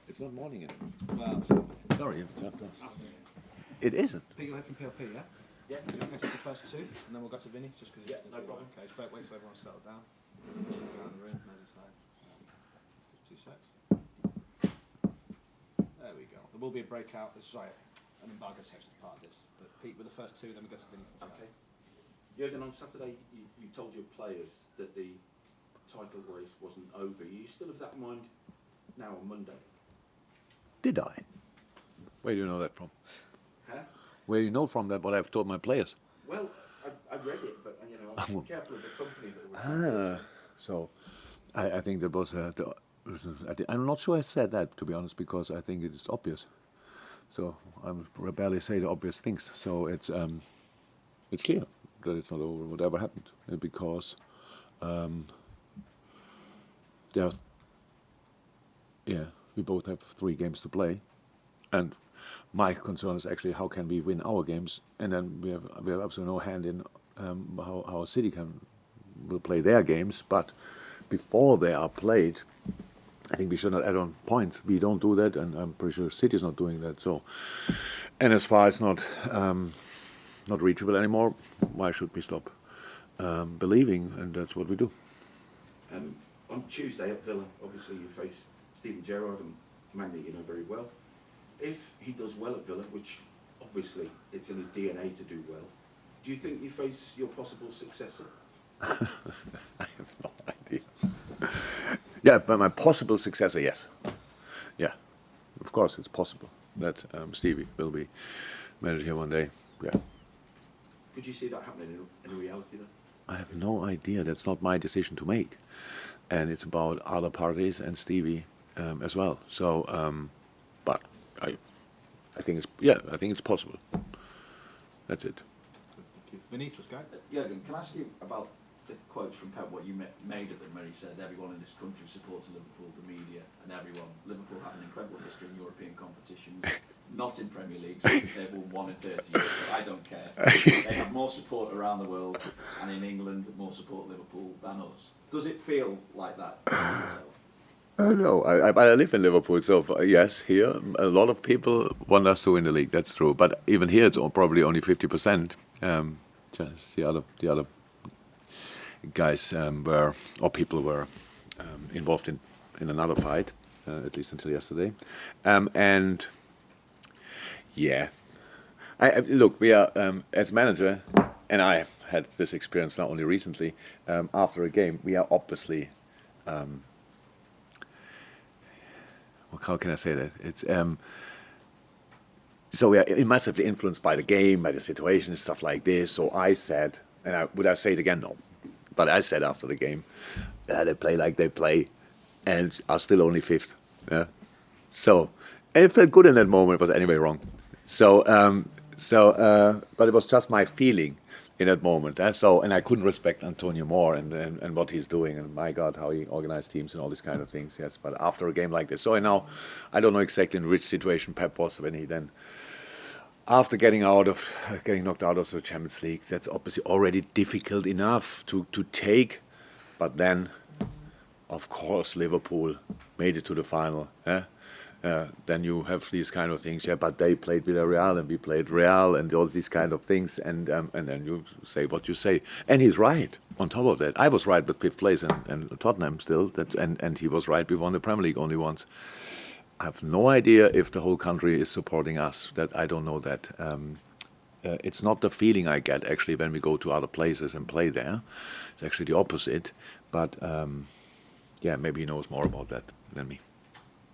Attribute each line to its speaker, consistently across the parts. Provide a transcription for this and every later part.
Speaker 1: It's not morning yet.
Speaker 2: Well,
Speaker 1: Sorry.
Speaker 2: afternoon.
Speaker 1: It isn't.
Speaker 2: Pete, you're here from PLP, yeah?
Speaker 3: Yeah.
Speaker 2: You're going to take the first two, and then we'll go to Vinny, just because.
Speaker 3: Yeah, no problem.
Speaker 2: Okay, just wait till everyone's settled down. Down the room, there's his side. Just 2 secs. There we go. There will be a breakout. Sorry, an embargo section is part of this. But Pete with the first two, then we go to Vinny.
Speaker 3: Okay. Jurgen, on Saturday you told your players that the title race wasn't over. You still have that in mind now on Monday?
Speaker 1: Did I? Where do you know that from?
Speaker 3: Huh?
Speaker 1: Where you know from that what I've told my players?
Speaker 3: Well, I read it, but I'm careful of the company that was.
Speaker 1: So, I think that was. I'm not sure I said that, to be honest, because I think it is obvious. So I barely say the obvious things. So it's clear that it's not over whatever happened, because we both have 3 games to play, and my concern is actually how can we win our games, and then we have absolutely no hand in how City will play their games. But before they are played, I think we should not add on points. We don't do that, and I'm pretty sure City is not doing that. So, and as far as not reachable anymore, why should we stop believing? And that's what we do.
Speaker 3: On Tuesday at Villa, obviously you face Steven Gerrard, and a man that you know very well. If he does well at Villa, which obviously it's in his DNA to do well, do you think you face your possible successor?
Speaker 1: I have no idea. Yeah, but my possible successor, yes. Yeah, of course it's possible that Stevie will be manager here one day. Yeah.
Speaker 3: Could you see that happening in reality then?
Speaker 1: I have no idea. That's not my decision to make, and it's about other parties and Stevie as well. So, but I think it's possible. That's it.
Speaker 2: Thank you. Vinny, let's go.
Speaker 4: Jurgen, can I ask you about the quotes from Pep, what you made of them, where he said everyone in this country supports Liverpool, the media, and everyone. Liverpool have an incredible history in European competitions, not in Premier Leagues, because they've won 1 in 30 years, but I don't care. They have more support around the world, and in England, more support Liverpool than us. Does it feel like that to yourself?
Speaker 1: No, I live in Liverpool, so yes, here a lot of people want us to win the league. That's true, but even here it's probably only 50%. Just the other guys people were involved in another fight, at least until yesterday, and yeah, look, we are as manager, and I had this experience not only recently. After a game, we are obviously. How can I say that? It's so we are massively influenced by the game, by the situation, stuff like this. So I said, and would I say it again? No, but I said after the game, they play like they play, and are still only 5th. Yeah, so and it felt good in that moment. It was anyway wrong. So but it was just my feeling in that moment. So, and I couldn't respect Antonio more and what he's doing, and my God, how he organized teams and all these kind of things. Yes, but after a game like this, so now I don't know exactly in which situation Pep was when he then, after getting knocked out of the Champions League, that's obviously already difficult enough to take, but then, of course, Liverpool made it to the final. Then you have these kind of things, but they played Villarreal and we played Real and all these kind of things, and then you say what you say, and he's right. On top of that, I was right with 5th place and Tottenham still, and he was right. We won the Premier League only once. I have no idea if the whole country is supporting us. That I don't know that. It's not the feeling I get actually when we go to other places and play there. It's actually the opposite. But maybe he knows more about that than me.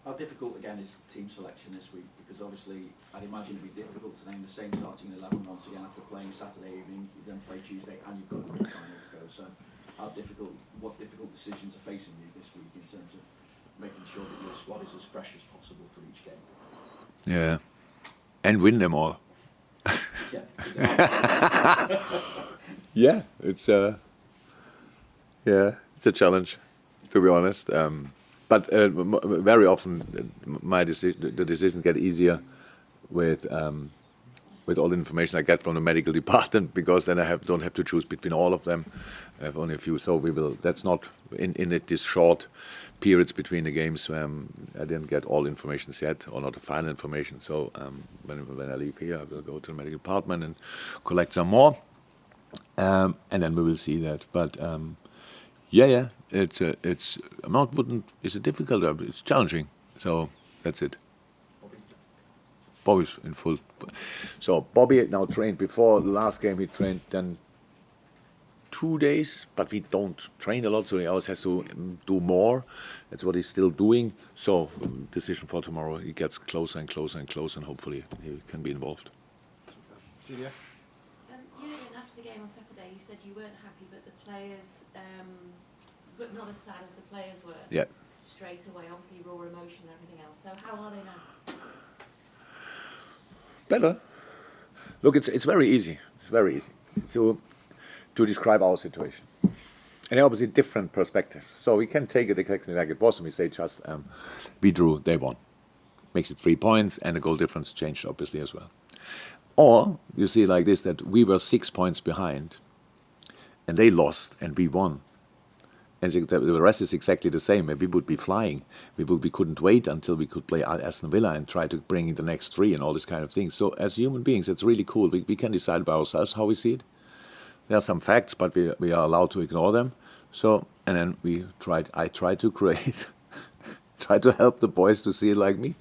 Speaker 4: How difficult, again, is team selection this week? Because obviously, I'd imagine it'd be difficult to name the same starting 11 once again after playing Saturday evening, you then play Tuesday, and you've got another final to go. So, what difficult decisions are facing you this week in terms of making sure that your squad is as fresh as possible for each game?
Speaker 1: Yeah, and win them all. Yeah, it's a challenge, to be honest. But very often, the decisions get easier with with all the information I get from the medical department, because then I don't have to choose between all of them. I have only a few, so we will. That's not in it. This short periods between the games. I didn't get all information yet, or not the final information. So when I leave here, I will go to the medical department and collect some more, and then we will see that. But it's not wouldn't. It's a difficult. It's challenging. So that's it. Bobby's in full. So Bobby now trained before the last game. He trained then 2 days, but we don't train a lot, so he always has to do more. That's what he's still doing. So decision for tomorrow. He gets closer and closer and closer, and hopefully he can be involved.
Speaker 2: Julia?
Speaker 5: Jurgen, after the game on Saturday, you said you weren't happy, but the players, but not as sad as the players were.
Speaker 1: Yeah.
Speaker 5: Straight away, obviously raw emotion and everything else. So how are they now?
Speaker 1: Better. Look, it's very easy. It's very easy to describe our situation. And obviously different perspectives. So we can take it exactly like it was, and we say just we drew, they won. Makes it 3 points, and the goal difference changed obviously as well. Or you see like this, that we were 6 points behind, and they lost, and we won. And the rest is exactly the same. We would be flying. We couldn't wait until we could play Aston Villa and try to bring in the next 3 and all this kind of thing. So as human beings, it's really cool. We can decide by ourselves how we see it. There are some facts, but we are allowed to ignore them. So, and then I tried to create, try to help the boys to see it like me.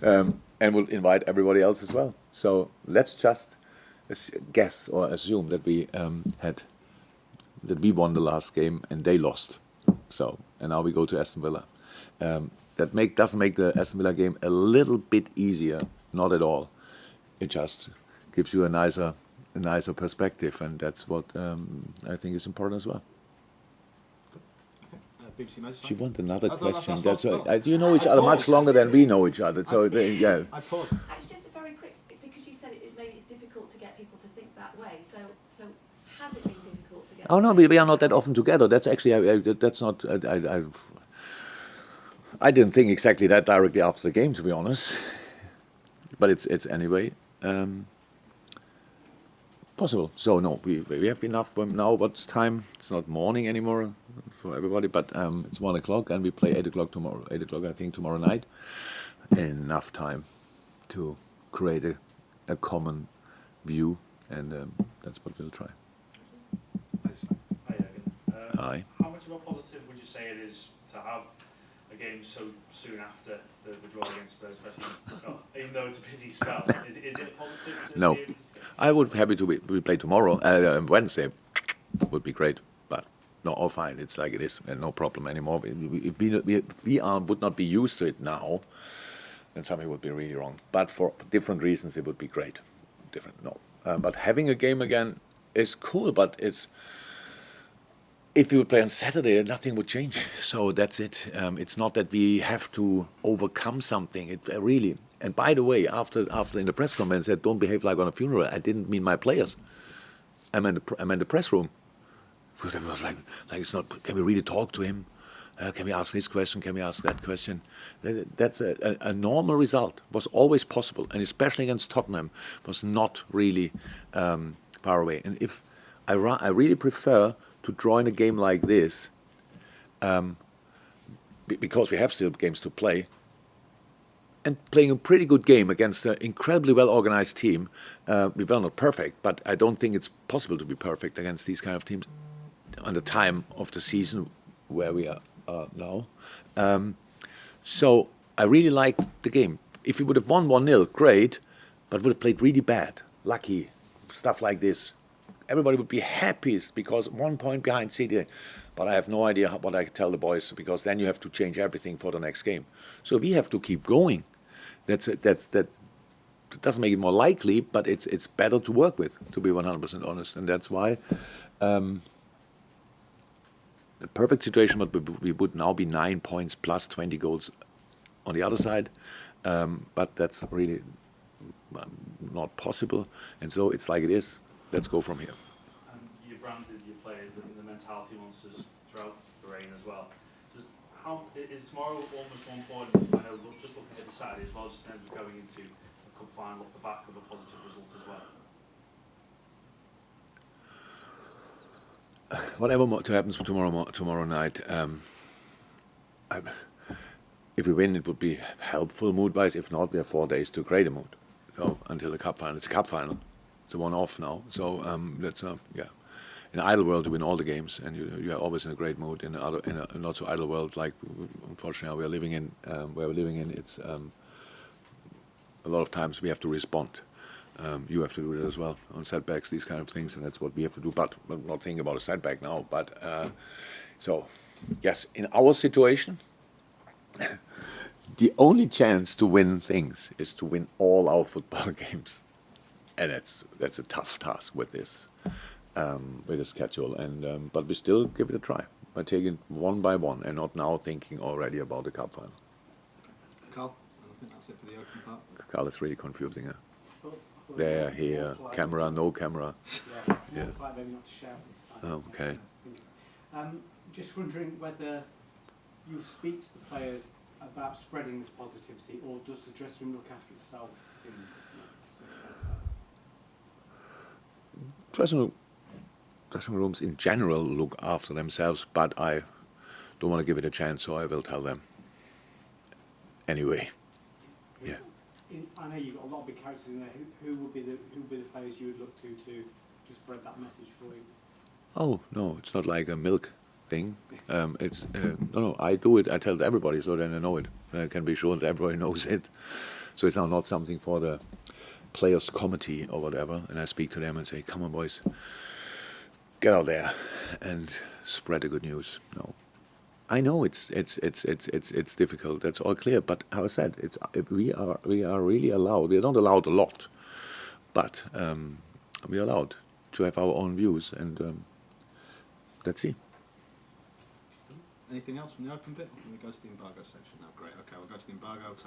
Speaker 1: And we'll invite everybody else as well. So let's just guess or assume that we won the last game and they lost. So, and now we go to Aston Villa. That doesn't make the Aston Villa game a little bit easier, not at all. It just gives you a nicer perspective, and that's what I think is important as well.
Speaker 2: BBC Merseyside.
Speaker 1: She wanted another
Speaker 2: No,
Speaker 1: question.
Speaker 2: that's
Speaker 1: You know each other much longer than we know each other. So yeah.
Speaker 2: I paused.
Speaker 5: Actually, just a very quick, because you said maybe it's difficult to get people to think that way. So has it been difficult to get?
Speaker 1: Oh no, we are not that often together. That's actually that's not. I didn't think exactly that directly after the game, to be honest. But it's anyway possible. So no, we have enough now. What's time? It's not morning anymore for everybody, but it's 1 o'clock, and we play 8 o'clock tomorrow. 8 o'clock, I think, tomorrow night. Enough time to create a common view, and that's what we'll try.
Speaker 6: Hi, Jurgen.
Speaker 1: Hi.
Speaker 6: How much of a positive would you say it is to have a game so soon after the draw against Spurs, especially even though it's a busy spell? Is it a positive?
Speaker 1: No. I would be happy to we play tomorrow, Wednesday. Would be great, but no, all fine. It's like it is, and no problem anymore. If we would not be used to it now, then something would be really wrong. But for different reasons, it would be great. But having a game again is cool. But if we would play on Saturday, nothing would change. So that's it. It's not that we have to overcome something. It really. And by the way, after in the press conference said, "Don't behave like on a funeral," I didn't mean my players. I meant the press room. Because it was like it's not. Can we really talk to him? Can we ask this question? Can we ask that question? That's a normal result. Was always possible, and especially against Tottenham, was not really far away. And if I really prefer to draw in a game like this, because we have still games to play. And playing a pretty good game against an incredibly well-organized team. We were not perfect, but I don't think it's possible to be perfect against these kind of teams on the time of the season where we are now. So I really like the game. If we would have won 1-0, great, but would have played really bad, lucky, stuff like this. Everybody would be happiest because 1 point behind City. But I have no idea what I tell the boys, because then you have to change everything for the next game. So we have to keep going. That doesn't make it more likely, but it's better to work with, to be 100% honest. And that's why the perfect situation, but we would now be 9 points plus 20 goals on the other side. But that's really not possible. And so it's like it is. Let's go from here.
Speaker 6: And you branded your players the mentality monsters throughout the reign as well. How is tomorrow almost 1 point? I know, just looking at the Saturday as well, just in terms of going into a Cup final off the back of a positive result as well?
Speaker 1: Whatever happens tomorrow night, if we win, it would be helpful mood-wise. If not, we have 4 days to create a mood. So until the cup final, it's a cup final. It's a one-off now. So that's yeah. In an idle world, you win all the games, and you are always in a great mood. In a not so idle world, like unfortunately we are living in, where we're living in, it's a lot of times we have to respond. You have to do it as well on setbacks, these kind of things, and that's what we have to do. But I'm not thinking about a setback now. But so yes, in our situation, the only chance to win things is to win all our football games, and that's a tough task with this schedule. And but we still give it a try by taking one by one, and not now thinking already about the cup final.
Speaker 2: Carl, I think that's it for the open part.
Speaker 1: Carl, it's really confusing.
Speaker 7: I thought
Speaker 1: There,
Speaker 7: you were
Speaker 1: here,
Speaker 7: more polite.
Speaker 1: camera, no camera.
Speaker 7: Yeah,
Speaker 1: Yeah.
Speaker 7: more polite maybe not to shout this time.
Speaker 1: Oh, okay.
Speaker 7: Just wondering whether you speak to the players about spreading this positivity, or does the dressing room look after itself?
Speaker 1: Dressing rooms in general look after themselves, but I don't want to give it a chance, so I will tell them anyway. Yeah.
Speaker 7: I know you've got a lot of big characters in there. Who would be the players you would look to spread that message for you?
Speaker 1: Oh no, it's not like a milk thing. It's no. I do it. I tell everybody, so then I know it. I can be sure that everybody knows it. So it's now not something for the players' committee or whatever. And I speak to them and say, "Come on, boys, get out there and spread the good news." No, I know it's difficult. That's all clear. But how I said, we are really allowed. We are not allowed a lot, but we are allowed to have our own views, and that's it.
Speaker 2: Anything else from the open bit? Or can we go to the embargo section now? Great. Okay, we'll go to the embargo. Take